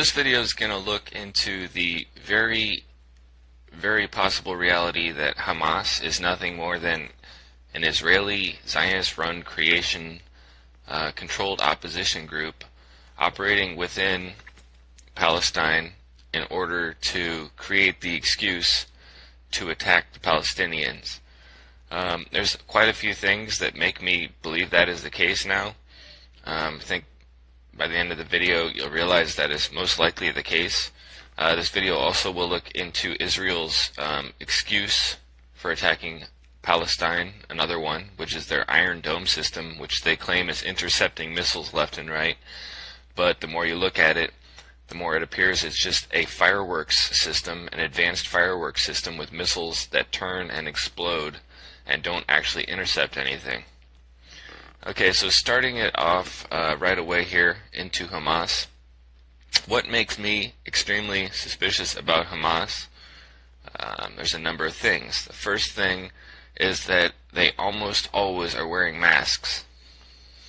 this video is going to look into the very possible reality that Hamas is nothing more than an Israeli Zionist-run creation controlled opposition group operating within Palestine in order to create the excuse to attack the Palestinians. There's quite a few things that make me believe that is the case now. I think by the end of the video you'll realize that is most likely the case. This video also will look into Israel's excuse for attacking Palestine, another one, which is their Iron Dome system, which they claim is intercepting missiles left and right. But the more you look at it, the more it appears it's just a fireworks system, an advanced fireworks system with missiles that turn and explode and don't actually intercept anything. Okay, so starting it off right away here into Hamas. What makes me extremely suspicious about Hamas? There's a number of things. The first thing is that they almost always are wearing masks.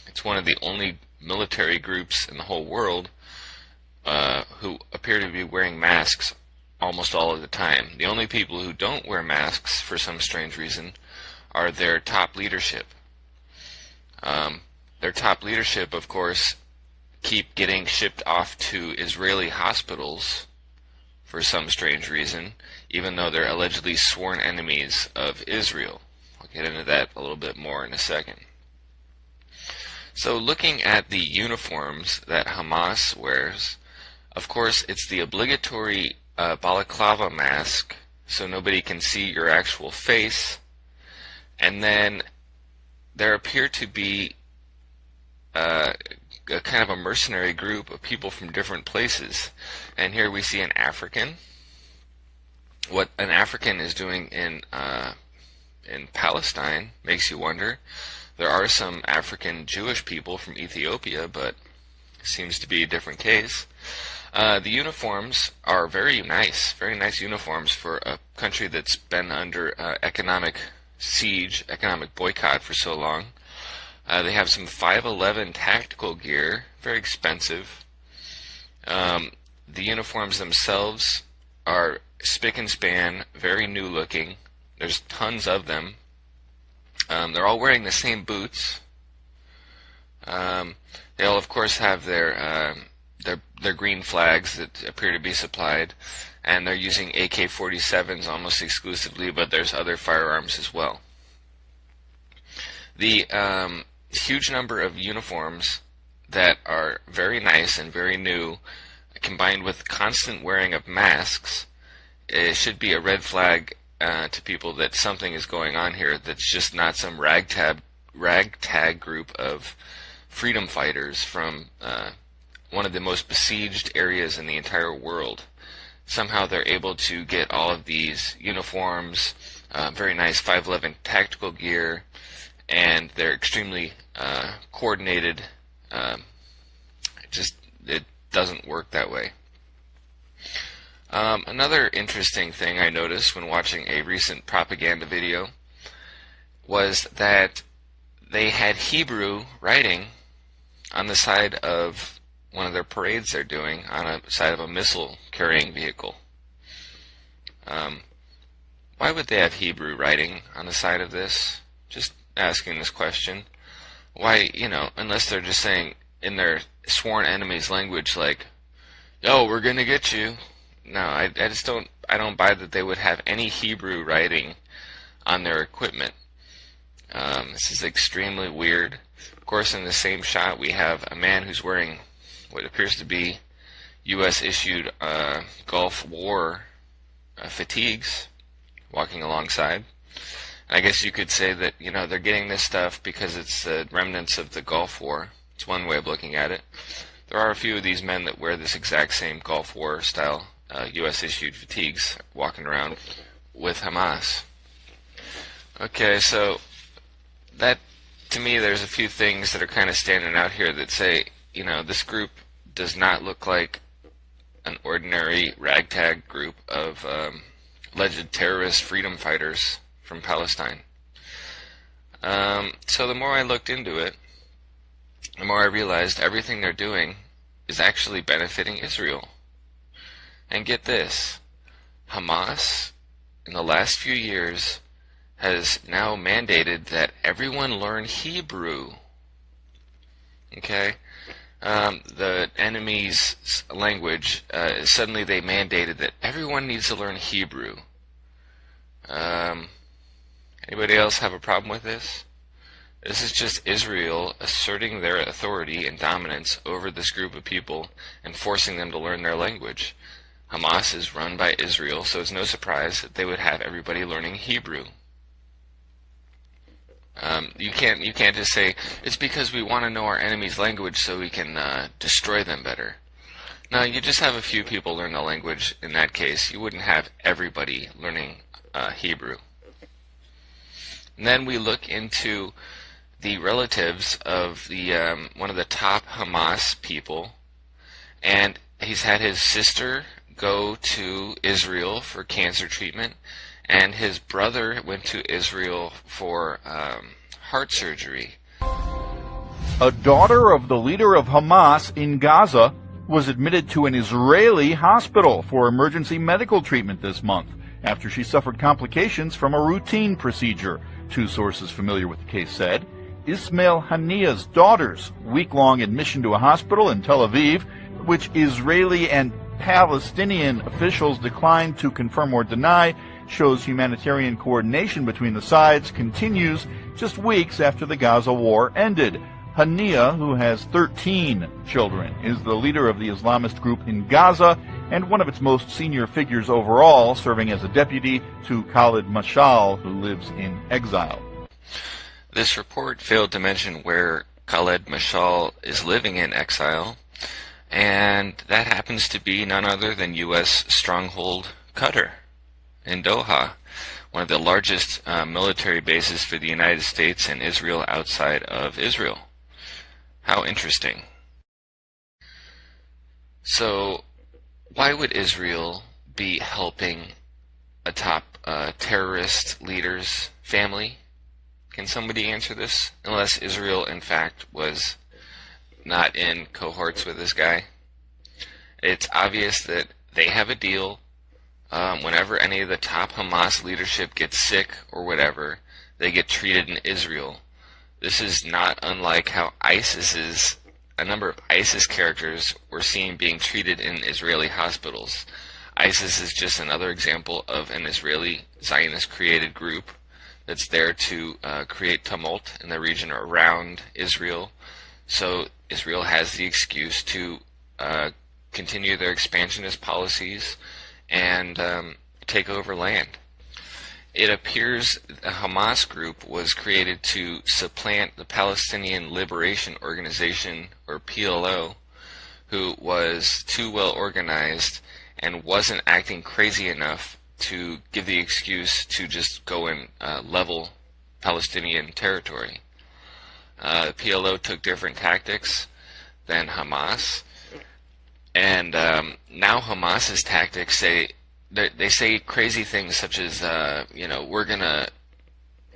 It's one of the only military groups in the whole world who appear to be wearing masks almost all of the time. The only people who don't wear masks for some strange reason are their top leadership. Their top leadership, of course, keep getting shipped off to Israeli hospitals for some strange reason, even though they're allegedly sworn enemies of Israel. I'll get into that a little bit more in a second. So looking at the uniforms that Hamas wears, of course it's the obligatory balaclava mask, so nobody can see your actual face, and then there appear to be a kind of a mercenary group of people from different places. And here we see an African. What an African is doing in Palestine makes you wonder. There are some African Jewish people from Ethiopia, but it seems to be a different case. The uniforms are very nice uniforms for a country that's been under economic siege, economic boycott for so long. They have some 511 tactical gear, very expensive. The uniforms themselves are spick and span, very new looking. There's tons of them. They're all wearing the same boots. They all, of course, have their green flags that appear to be supplied, and they're using AK-47s almost exclusively, but there's other firearms as well. The huge number of uniforms that are very nice and very new, combined with constant wearing of masks, it should be a red flag to people that something is going on here that's just not some ragtag group of freedom fighters from one of the most besieged areas in the entire world. Somehow they're able to get all of these uniforms, very nice 511 tactical gear, and they're extremely coordinated. It doesn't work that way. Another interesting thing I noticed when watching a recent propaganda video was that they had Hebrew writing on the side of one of their parades they're doing, on the side of a missile carrying vehicle. Why would they have Hebrew writing on the side of this? Just asking this question. Why, unless they're just saying in their sworn enemies language, like, yo, we're gonna get you. No, I don't buy that they would have any Hebrew writing on their equipment. This is extremely weird. Of course, in the same shot we have a man who's wearing what appears to be U.S. issued Gulf War fatigues, walking alongside. I guess you could say that, they're getting this stuff because it's the remnants of the Gulf War. It's one way of looking at it. There are a few of these men that wear this exact same Gulf War style U.S. issued fatigues walking around with Hamas. Okay, so that, to me, there's a few things that are kind of standing out here that say, this group does not look like an ordinary ragtag group of alleged terrorist freedom fighters from Palestine. So the more I looked into it, the more I realized everything they're doing is actually benefiting Israel. And get this, Hamas, in the last few years, has now mandated that everyone learn Hebrew. Okay? The enemy's language, suddenly they mandated that everyone needs to learn Hebrew. Anybody else have a problem with this? This is just Israel asserting their authority and dominance over this group of people and forcing them to learn their language. Hamas is run by Israel, so it's no surprise that they would have everybody learning Hebrew. You can't just say it's because we want to know our enemy's language so we can destroy them better. No, you just have a few people learn the language. In that case, you wouldn't have everybody learning Hebrew. And then we look into the relatives of the one of the top Hamas people, and he's had his sister go to Israel for cancer treatment, and his brother went to Israel for heart surgery. A daughter of the leader of Hamas in Gaza was admitted to an Israeli hospital for emergency medical treatment this month after she suffered complications from a routine procedure. Two sources familiar with the case said Ismail Hania's daughter's week-long admission to a hospital in Tel Aviv, which Israeli and Palestinian officials declined to confirm or deny, shows humanitarian coordination between the sides continues just weeks after the Gaza war ended. Hania, who has 13 children, is the leader of the Islamist group in Gaza and one of its most senior figures overall, serving as a deputy to Khalid Mashal, who lives in exile. This report failed to mention where Khalid Mashal is living in exile, and that happens to be none other than U.S. stronghold Qatar in Doha, one of the largest military bases for the United States and Israel outside of Israel. How interesting. So, why would Israel be helping a top terrorist leader's family? Can somebody answer this? Unless Israel, in fact, was not in cohorts with this guy. It's obvious that they have a deal. Whenever any of the top Hamas leadership gets sick or whatever, they get treated in Israel. This is not unlike how a number of ISIS characters were seen being treated in Israeli hospitals. ISIS is just another example of an Israeli Zionist-created group that's there to create tumult in the region around Israel. So Israel has the excuse to continue their expansionist policies and take over land. It appears the Hamas group was created to supplant the Palestinian Liberation Organization, or PLO, who was too well organized and wasn't acting crazy enough to give the excuse to just go and level Palestinian territory. PLO took different tactics than Hamas, and now Hamas's tactics say crazy things such as we're gonna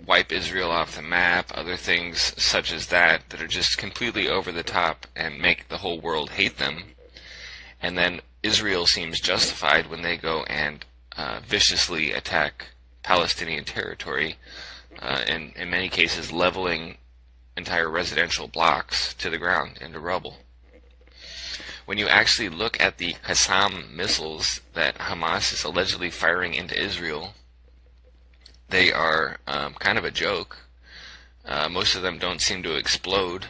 wipe Israel off the map, other things such as that are just completely over the top and make the whole world hate them. And then Israel seems justified when they go and viciously attack Palestinian territory, in many cases leveling entire residential blocks to the ground into rubble. When you actually look at the Qassam missiles that Hamas is allegedly firing into Israel, they are kind of a joke. Most of them don't seem to explode.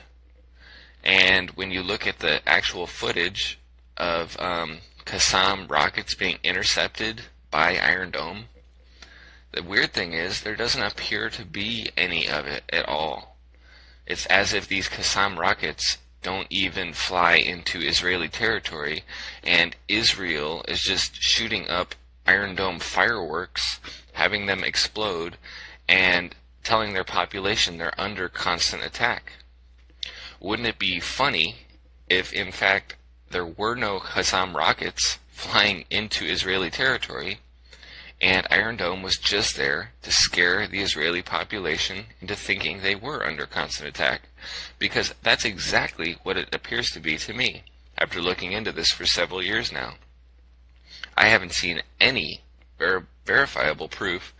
And when you look at the actual footage of Qassam rockets being intercepted by Iron Dome, the weird thing is there doesn't appear to be any of it at all. It's as if these Qassam rockets don't even fly into Israeli territory, and Israel is just shooting up Iron Dome fireworks, having them explode, and telling their population they're under constant attack. Wouldn't it be funny if, in fact, there were no Qassam rockets flying into Israeli territory, and Iron Dome was just there to scare the Israeli population into thinking they were under constant attack? Because that's exactly what it appears to be to me, after looking into this for several years now. I haven't seen any verifiable proof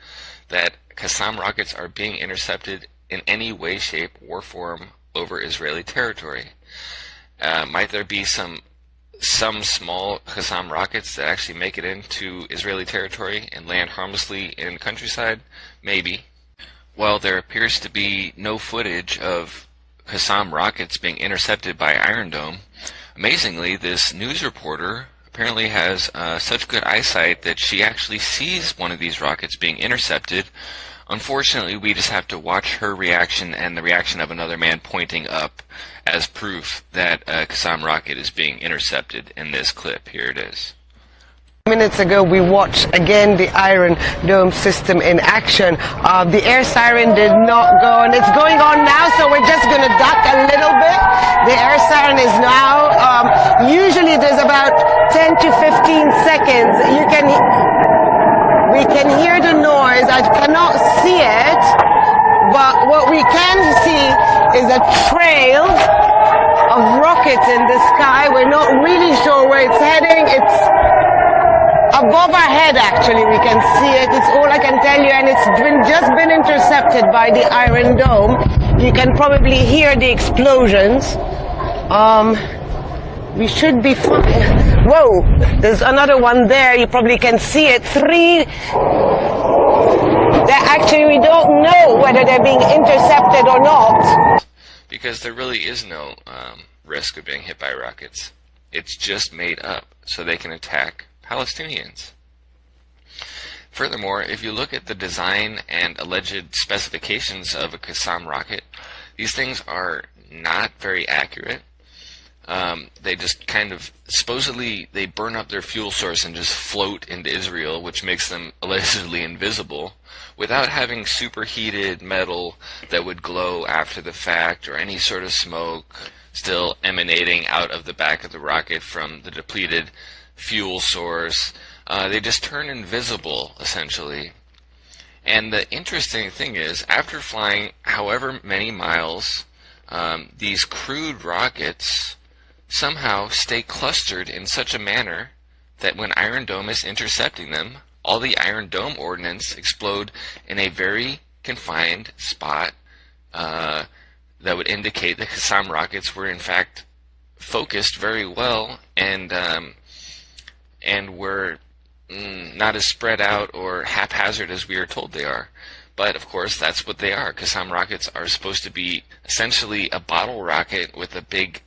that Qassam rockets are being intercepted in any way, shape, or form over Israeli territory. Might there be some small Qassam rockets that actually make it into Israeli territory and land harmlessly in countryside? Maybe. While there appears to be no footage of Qassam rockets being intercepted by Iron Dome, amazingly, this news reporter apparently has such good eyesight that she actually sees one of these rockets being intercepted. Unfortunately, we just have to watch her reaction and the reaction of another man pointing up as proof that a Qassam rocket is being intercepted in this clip. Here it is. Minutes ago, we watched again the Iron Dome system in action. The air siren did not go, and it's going on now, so we're just going to duck a little bit. The air siren is now, usually there's about 10 to 15 seconds. We can hear the noise. I cannot see it, but what we can see is a trail of rockets in the sky. We're not really sure where it's heading. It's above our head, actually. We can see it. It's all I can tell you, and it's just been intercepted by the Iron Dome. You can probably hear the explosions. We should be fine. Whoa, there's another one there. You probably can see it. Three. That actually, we don't know whether they're being intercepted or not. Because there really is no risk of being hit by rockets. It's just made up so they can attack Palestinians. Furthermore, if you look at the design and alleged specifications of a Qassam rocket, these things are not very accurate. They just kind of, supposedly, they burn up their fuel source and just float into Israel, which makes them allegedly invisible, without having superheated metal that would glow after the fact, or any sort of smoke still emanating out of the back of the rocket from the depleted fuel source. They just turn invisible, essentially. And the interesting thing is, after flying however many miles, these crude rockets somehow stay clustered in such a manner that when Iron Dome is intercepting them, all the Iron Dome ordnance explode in a very confined spot that would indicate that Qassam rockets were in fact focused very well and were not as spread out or haphazard as we are told they are. But of course, that's what they are. Qassam rockets are supposed to be essentially a bottle rocket with a big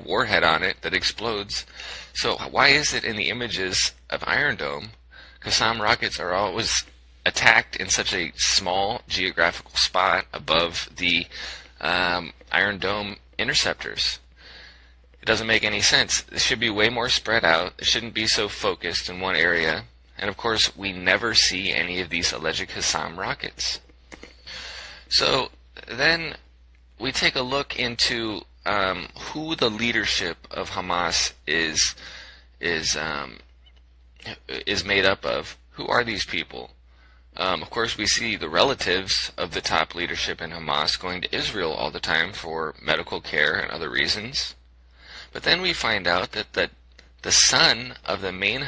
warhead on it that explodes. So why is it in the images of Iron Dome, Qassam rockets are always attacked in such a small geographical spot above the Iron Dome interceptors? It doesn't make any sense. It should be way more spread out. It shouldn't be so focused in one area. And of course, we never see any of these alleged Qassam rockets. So then we take a look into who the leadership of Hamas is made up of. Who are these people? Of course, we see the relatives of the top leadership in Hamas going to Israel all the time for medical care and other reasons. But then we find out that the son of the main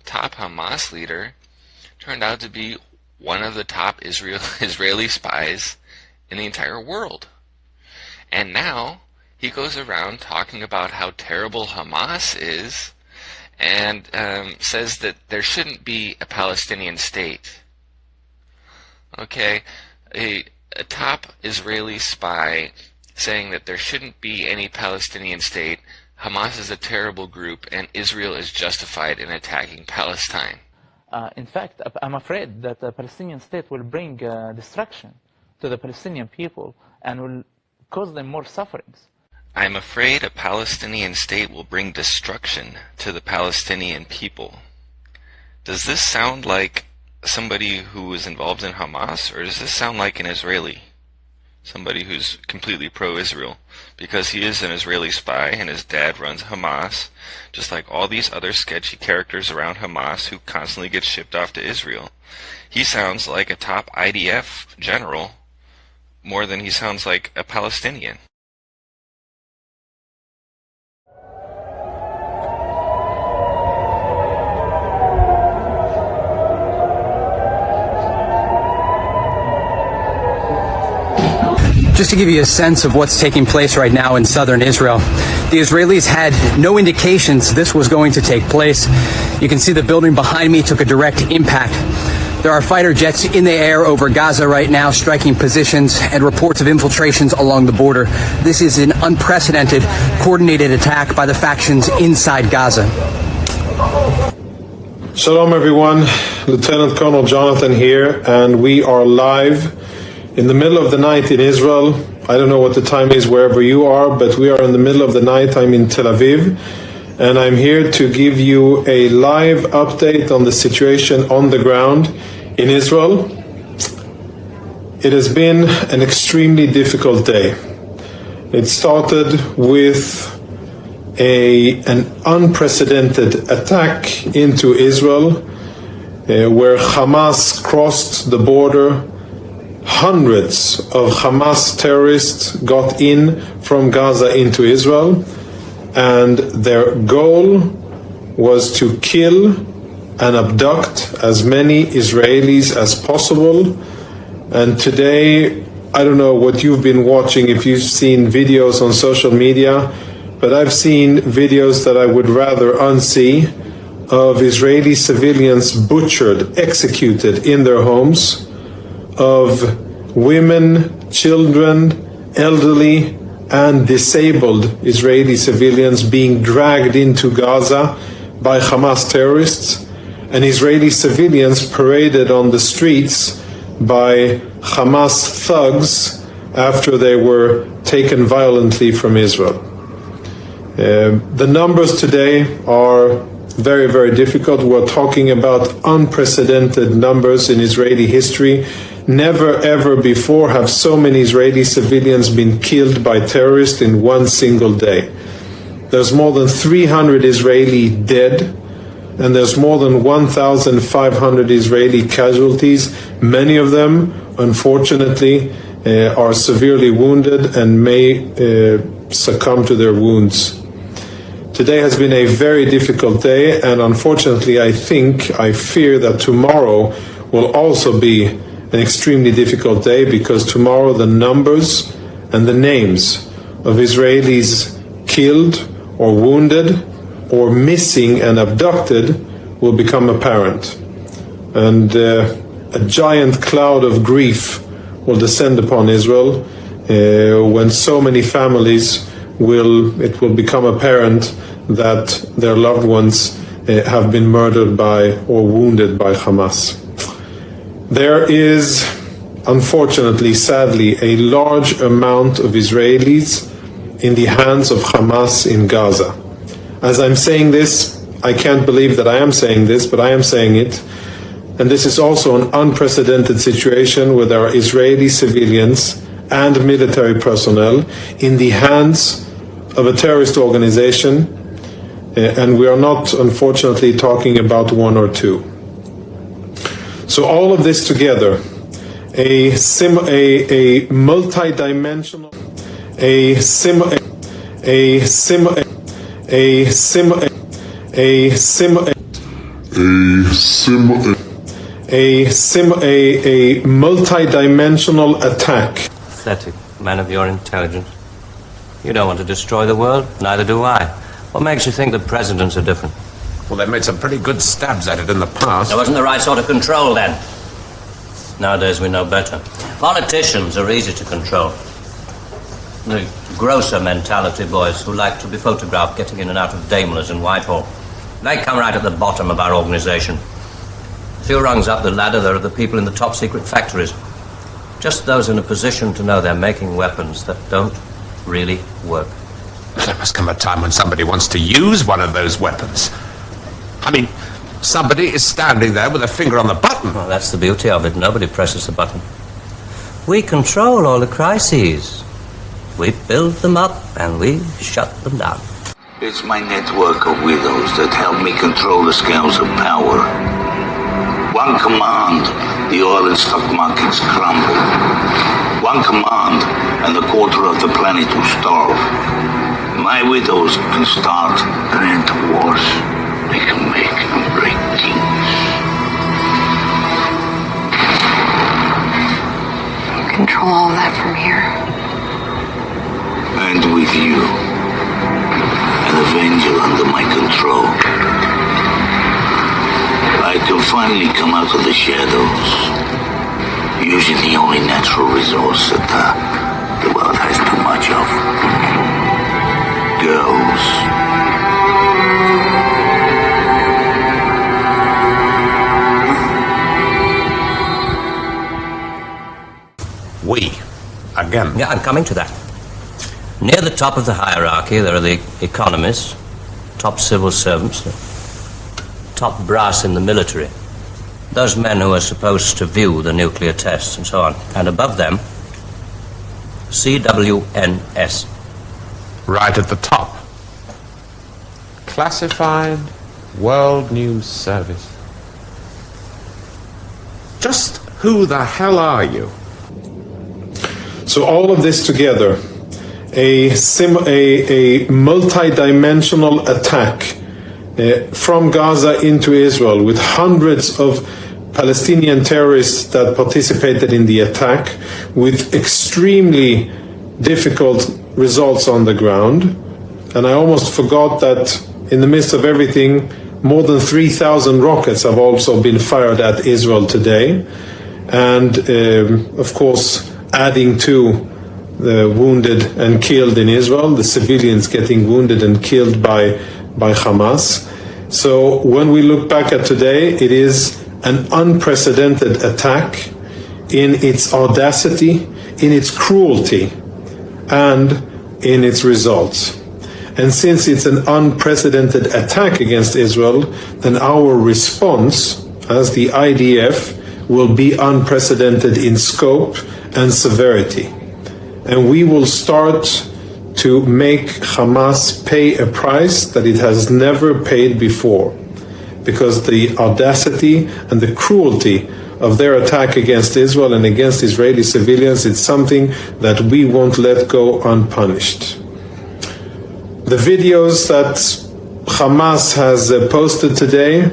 top Hamas leader turned out to be one of the top Israeli spies in the entire world. And now he goes around talking about how terrible Hamas is and says that there shouldn't be a Palestinian state. Okay, a top Israeli spy saying that there shouldn't be any Palestinian state, Hamas is a terrible group, and Israel is justified in attacking Palestine. In fact, I'm afraid that the Palestinian state will bring destruction to the Palestinian people and will cause them more sufferings. I'm afraid a Palestinian state will bring destruction to the Palestinian people. Does this sound like somebody who is involved in Hamas, or does this sound like an Israeli? Somebody who's completely pro-Israel, because he is an Israeli spy and his dad runs Hamas, just like all these other sketchy characters around Hamas who constantly get shipped off to Israel. He sounds like a top IDF general more than he sounds like a Palestinian. Just to give you a sense of what's taking place right now in southern Israel, the Israelis had no indications this was going to take place. You can see the building behind me took a direct impact. There are fighter jets in the air over Gaza right now, striking positions, and reports of infiltrations along the border. This is an unprecedented, coordinated attack by the factions inside Gaza. Shalom, everyone. Lieutenant Colonel Jonathan here, and we are live in the middle of the night in Israel. I don't know what the time is wherever you are, but we are in the middle of the night. I'm in Tel Aviv, and I'm here to give you a live update on the situation on the ground in Israel. It has been an extremely difficult day. It started with an unprecedented attack into Israel, where Hamas crossed the border. Hundreds of Hamas terrorists got in from Gaza into Israel, and their goal was to kill and abduct as many Israelis as possible. And today, I don't know what you've been watching, if you've seen videos on social media, but I've seen videos that I would rather unsee of Israeli civilians butchered, executed in their homes, of women, children, elderly, and disabled Israeli civilians being dragged into Gaza by Hamas terrorists, and Israeli civilians paraded on the streets by Hamas thugs after they were taken violently from Israel. The numbers today are very, very difficult. We're talking about unprecedented numbers in Israeli history. Never ever before have so many Israeli civilians been killed by terrorists in one single day. There's more than 300 Israeli dead, and there's more than 1,500 Israeli casualties. Many of them, unfortunately, are severely wounded and may succumb to their wounds. Today has been a very difficult day, and unfortunately I fear that tomorrow will also be an extremely difficult day, because tomorrow the numbers and the names of Israelis killed or wounded or missing and abducted will become apparent. And a giant cloud of grief will descend upon Israel when so many families it will become apparent that their loved ones have been murdered by or wounded by Hamas. There is, unfortunately, sadly, a large amount of Israelis in the hands of Hamas in Gaza. As I'm saying this, I can't believe that I am saying this, but I am saying it. And this is also an unprecedented situation where there are Israeli civilians and military personnel in the hands of a terrorist organization, and we are not, unfortunately, talking about one or two. So all of this together, a multi-dimensional, a multi-dimensional attack. Pathetic, man of your intelligence. You don't want to destroy the world, neither do I. What makes you think that presidents are different? Well, they've made some pretty good stabs at it in the past. There wasn't the right sort of control then. Nowadays we know better. Politicians are easy to control. The grosser mentality boys who like to be photographed getting in and out of Daimlers and Whitehall. They come right at the bottom of our organization. A few rungs up the ladder, there are the people in the top secret factories. Just those in a position to know they're making weapons that don't really work. There must come a time when somebody wants to use one of those weapons. I mean, somebody is standing there with a finger on the button. Well, that's the beauty of it. Nobody presses the button. We control all the crises. We build them up and we shut them down. It's my network of widows that help me control the scales of power. One command, the oil and stock markets crumble. One command, and a quarter of the planet will starve. My widows can start and end wars. They can make and break kings. You control all of that from here. and with you. An avenger under my control. I can finally come out of the shadows, using the only natural resource that the world has too much of. Girls. We. Again. Yeah, I'm coming to that. Near the top of the hierarchy, there are the economists, top civil servants, top brass in the military, those men who are supposed to view the nuclear tests and so on. And above them, CWNS. Right at the top. Classified World News Service. Just who the hell are you? So all of this together, a multi-dimensional attack from Gaza into Israel with hundreds of Palestinian terrorists that participated in the attack, with extremely difficult results on the ground. And I almost forgot that in the midst of everything, more than 3,000 rockets have also been fired at Israel today. And of course, adding to the wounded and killed in Israel, the civilians getting wounded and killed by Hamas. So when we look back at today, it is an unprecedented attack in its audacity, in its cruelty, and in its results. And since it's an unprecedented attack against Israel, then our response as the IDF will be unprecedented in scope and severity. And we will start to make Hamas pay a price that it has never paid before, because the audacity and the cruelty of their attack against Israel and against Israeli civilians is something that we won't let go unpunished. The videos that Hamas has posted today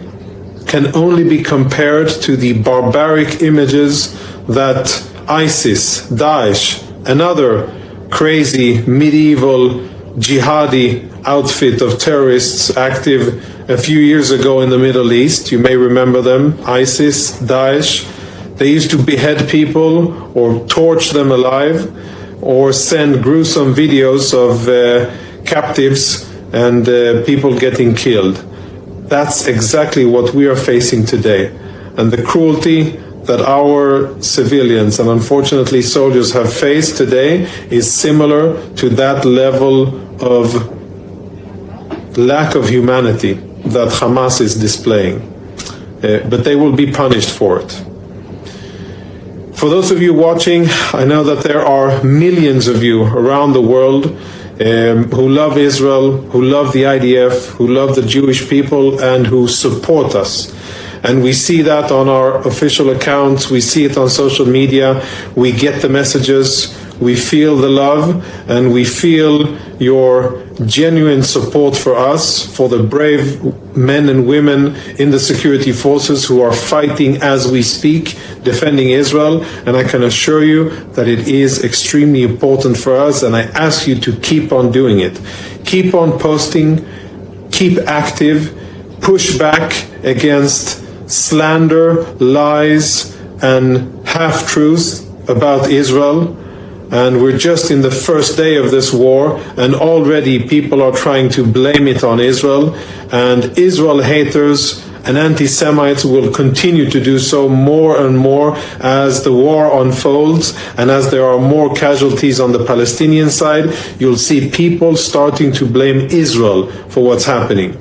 can only be compared to the barbaric images that ISIS, Daesh, another crazy medieval jihadi outfit of terrorists active a few years ago in the Middle East. You may remember them, ISIS, Daesh. They used to behead people or torch them alive or send gruesome videos of captives and people getting killed. That's exactly what we are facing today. And the cruelty that our civilians and unfortunately soldiers have faced today is similar to that level of lack of humanity that Hamas is displaying. But they will be punished for it. For those of you watching, I know that there are millions of you around the world who love Israel, who love the IDF, who love the Jewish people, and who support us. And we see that on our official accounts, we see it on social media, we get the messages, we feel the love, and we feel your genuine support for us, for the brave men and women in the security forces who are fighting as we speak, defending Israel. And I can assure you that it is extremely important for us, and I ask you to keep on doing it. Keep on posting, keep active, push back against slander, lies, and half-truths about Israel. And we're just in the first day of this war, and already people are trying to blame it on Israel. And Israel haters and anti-Semites will continue to do so more and more as the war unfolds, and as there are more casualties on the Palestinian side. You'll see people starting to blame Israel for what's happening.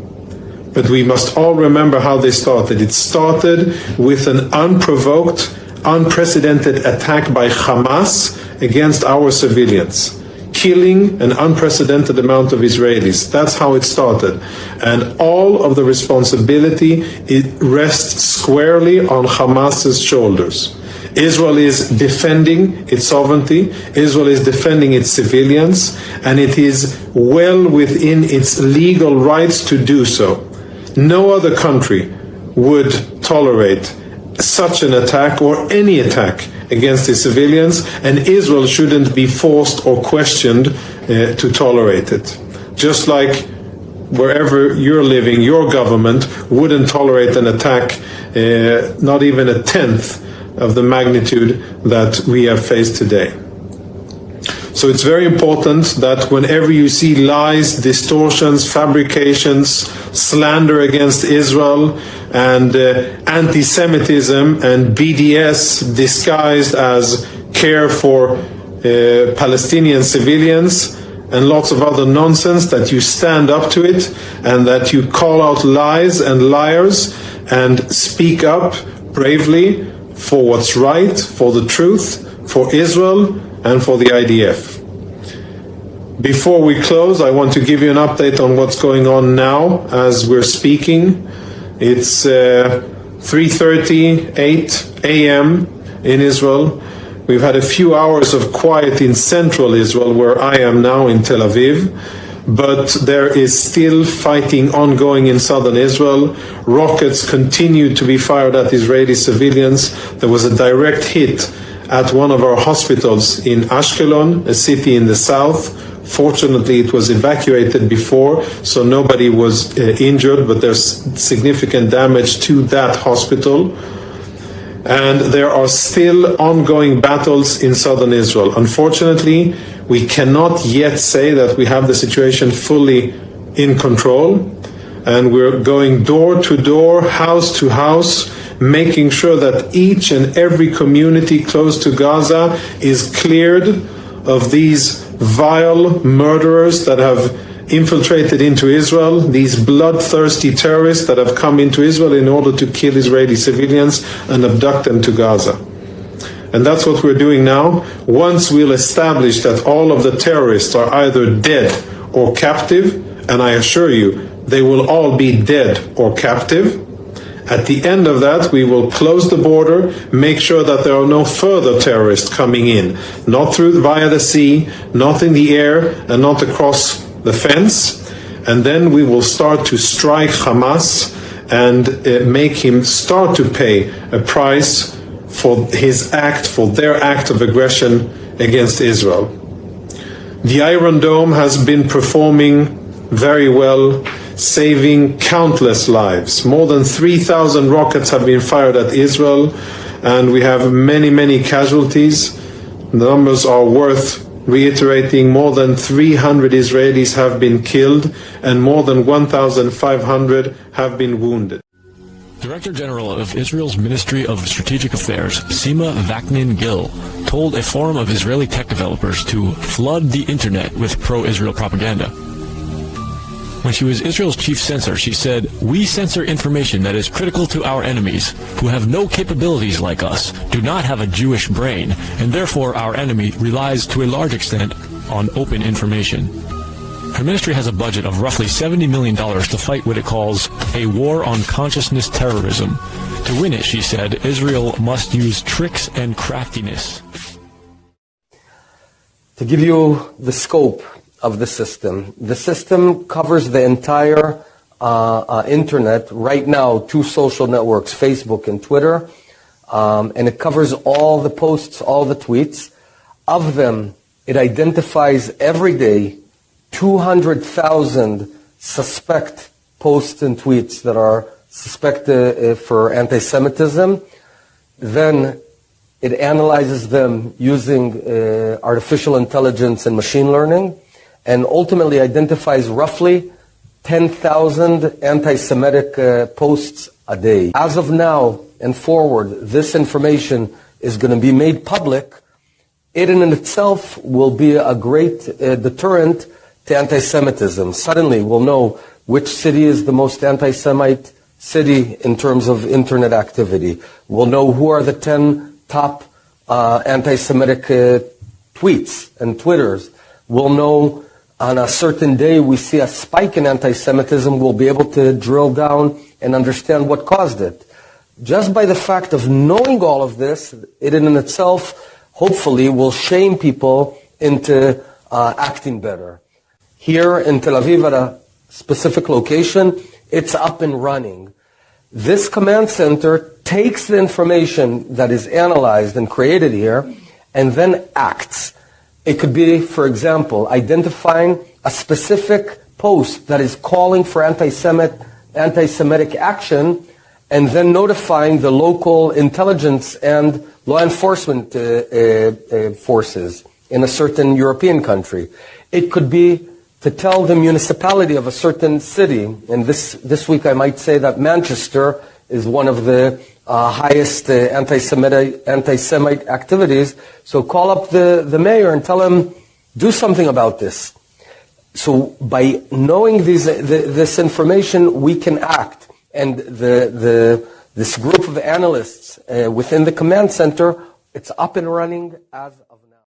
But we must all remember how they started. It started with an unprovoked, unprecedented attack by Hamas against our civilians, killing an unprecedented amount of Israelis. That's how it started. And all of the responsibility, it rests squarely on Hamas's shoulders. Israel is defending its sovereignty, Israel is defending its civilians, and it is well within its legal rights to do so. No other country would tolerate such an attack or any attack against the civilians, and Israel shouldn't be forced or questioned to tolerate it. Just like wherever you're living, your government wouldn't tolerate an attack, not even a tenth of the magnitude that we have faced today. So it's very important that whenever you see lies, distortions, fabrications, slander against Israel, and anti-Semitism and BDS disguised as care for Palestinian civilians, and lots of other nonsense, that you stand up to it and that you call out lies and liars and speak up bravely for what's right, for the truth, for Israel and for the IDF. Before we close, I want to give you an update on what's going on now as we're speaking. It's 3:38 a.m. in Israel. We've had a few hours of quiet in central Israel, where I am now in Tel Aviv, but there is still fighting ongoing in southern Israel. Rockets continue to be fired at Israeli civilians. There was a direct hit at one of our hospitals in Ashkelon, a city in the south. Fortunately, it was evacuated before, so nobody was injured, but there's significant damage to that hospital. And there are still ongoing battles in southern Israel. Unfortunately, we cannot yet say that we have the situation fully in control, and we're going door to door, house to house, making sure that each and every community close to Gaza is cleared of these vile murderers that have infiltrated into Israel, these bloodthirsty terrorists that have come into Israel in order to kill Israeli civilians and abduct them to Gaza. And that's what we're doing now. Once we'll establish that all of the terrorists are either dead or captive, and I assure you, they will all be dead or captive, at the end of that, we will close the border, make sure that there are no further terrorists coming in, not via the sea, not in the air, and not across the fence. And then we will start to strike Hamas and make him start to pay a price for his act, for their act of aggression against Israel. The Iron Dome has been performing very well, saving countless lives. More than 3,000 rockets have been fired at Israel, and we have many, many casualties. The numbers are worth reiterating. More than 300 Israelis have been killed, and more than 1,500 have been wounded. Director General of Israel's Ministry of Strategic Affairs, Sima Vaknin-Gil, told a forum of Israeli tech developers to flood the internet with pro-Israel propaganda. When she was Israel's chief censor, she said, "We censor information that is critical to our enemies, who have no capabilities like us, do not have a Jewish brain, and therefore our enemy relies to a large extent on open information." Her ministry has a budget of roughly $70 million to fight what it calls a war on consciousness terrorism. To win it, she said, Israel must use tricks and craftiness. To give you the scope of the system covers the entire internet right now, 2 social networks, Facebook and Twitter, and it covers all the posts, all the tweets. Of them, it identifies every day 200,000 suspect posts and tweets that are suspected for anti-Semitism. Then it analyzes them using artificial intelligence and machine learning, and ultimately identifies roughly 10,000 anti-Semitic posts a day. As of now and forward, this information is going to be made public. It in itself will be a great deterrent to anti-Semitism. Suddenly we'll know which city is the most anti-Semite city in terms of internet activity. We'll know who are the 10 top anti-Semitic tweets and Twitters. We'll know on a certain day we see a spike in anti-Semitism. We'll be able to drill down and understand what caused it. Just by the fact of knowing all of this, it in itself hopefully will shame people into acting better. Here in Tel Aviv at a specific location, it's up and running. This command center takes the information that is analyzed and created here and then acts. It could be, for example, identifying a specific post that is calling for anti-Semitic action, and then notifying the local intelligence and law enforcement forces in a certain European country. It could be to tell the municipality of a certain city, and this week I might say that Manchester is one of the highest anti-Semite activities. So call up the mayor and tell him, do something about this. So by knowing this information, we can act. And this group of analysts within the command center, it's up and running as